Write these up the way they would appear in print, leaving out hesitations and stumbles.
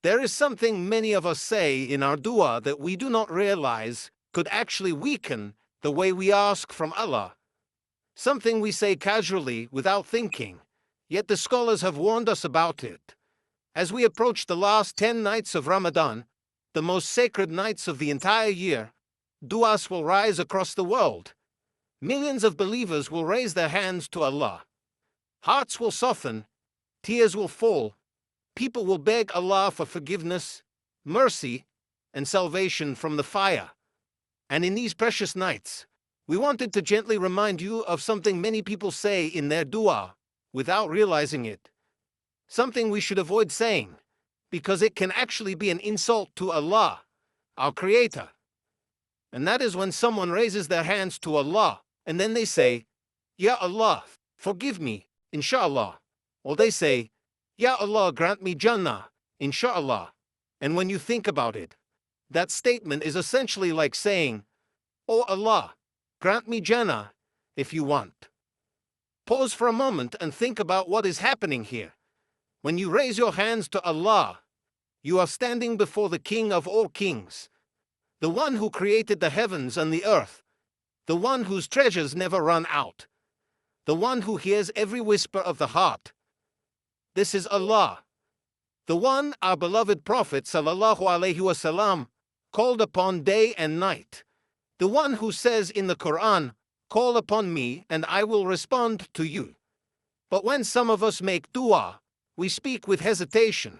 There is something many of us say in our dua that we do not realize could actually weaken the way we ask from Allah. Something we say casually without thinking, yet the scholars have warned us about it. As we approach the last 10 nights of Ramadan, the most sacred nights of the entire year, du'as will rise across the world. Millions of believers will raise their hands to Allah. Hearts will soften, tears will fall. People will beg Allah for forgiveness, mercy, and salvation from the fire. And in these precious nights, we wanted to gently remind you of something many people say in their dua without realizing it. Something we should avoid saying, because it can actually be an insult to Allah, our Creator. And that is when someone raises their hands to Allah, and then they say, Ya Allah, forgive me, inshallah. Or they say, Ya Allah, grant me Jannah, inshallah. And when you think about it, that statement is essentially like saying, Oh Allah, grant me Jannah, if you want. Pause for a moment and think about what is happening here. When you raise your hands to Allah, you are standing before the King of all kings, the one who created the heavens and the earth, the one whose treasures never run out, the one who hears every whisper of the heart. This is Allah, the one our beloved Prophet ﷺ called upon day and night, the one who says in the Quran, Call upon me and I will respond to you. But when some of us make dua, we speak with hesitation.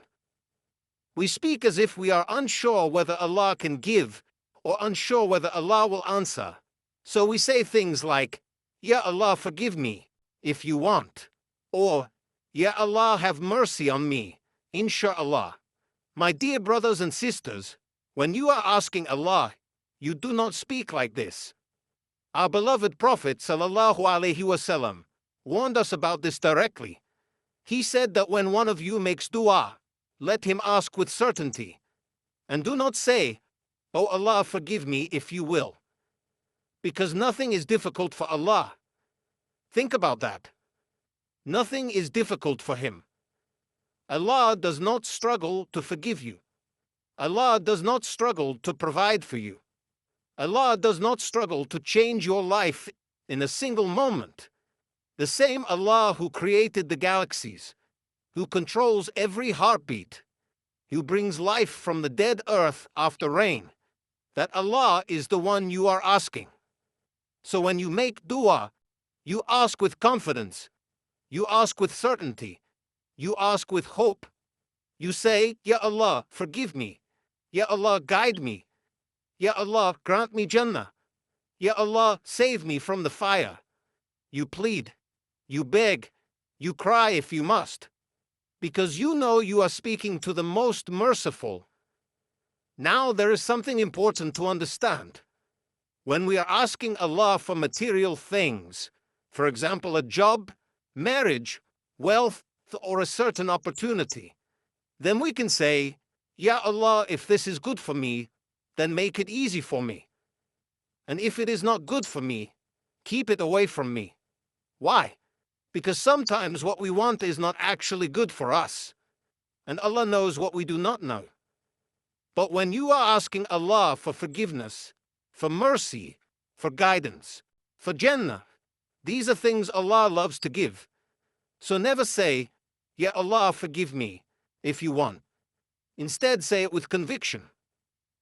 We speak as if we are unsure whether Allah can give or unsure whether Allah will answer. So we say things like, Ya Allah, forgive me, if you want, or Ya Allah, have mercy on me, inshallah. My dear brothers and sisters, when you are asking Allah, you do not speak like this. Our beloved Prophet ﷺ warned us about this directly. He said that when one of you makes dua, let him ask with certainty. And do not say, Oh Allah, forgive me, if you will. Because nothing is difficult for Allah. Think about that. Nothing is difficult for Him. Allah does not struggle to forgive you. Allah does not struggle to provide for you. Allah does not struggle to change your life in a single moment. The same Allah who created the galaxies, who controls every heartbeat, who brings life from the dead earth after rain, that Allah is the one you are asking. So when you make dua, you ask with confidence, you ask with certainty, you ask with hope. You say, Ya Allah, forgive me. Ya Allah, guide me. Ya Allah, grant me Jannah. Ya Allah, save me from the fire. You plead, you beg, you cry if you must, because you know you are speaking to the most merciful. Now there is something important to understand. When we are asking Allah for material things, for example a job, marriage, wealth, or a certain opportunity, then we can say, Ya Allah, if this is good for me, then make it easy for me. And if it is not good for me, keep it away from me. Why? Because sometimes what we want is not actually good for us, and Allah knows what we do not know. But when you are asking Allah for forgiveness, for mercy, for guidance, for Jannah, these are things Allah loves to give. So never say, Ya Allah, forgive me, if you want. Instead, say it with conviction.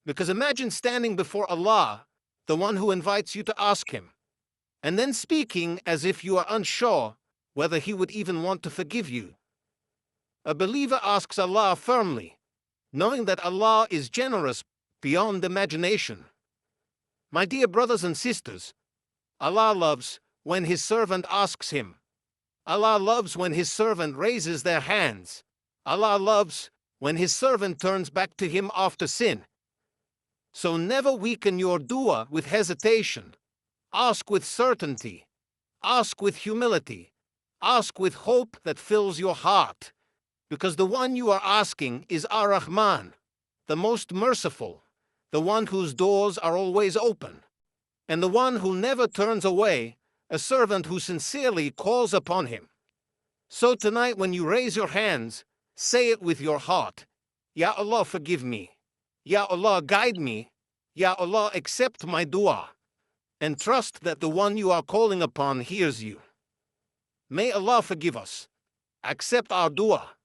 Because imagine standing before Allah, the one who invites you to ask Him, and then speaking as if you are unsure whether He would even want to forgive you. A believer asks Allah firmly, knowing that Allah is generous beyond imagination. My dear brothers and sisters, Allah loves when His servant asks Him. Allah loves when His servant raises their hands. Allah loves when His servant turns back to Him after sin. So never weaken your dua with hesitation. Ask with certainty. Ask with humility. Ask with hope that fills your heart. Because the one you are asking is Ar-Rahman, the most merciful, the one whose doors are always open, and the one who never turns away, a servant who sincerely calls upon Him. So tonight when you raise your hands, say it with your heart. Ya Allah, forgive me. Ya Allah, guide me. Ya Allah, accept my dua. And trust that the one you are calling upon hears you. May Allah forgive us. Accept our dua.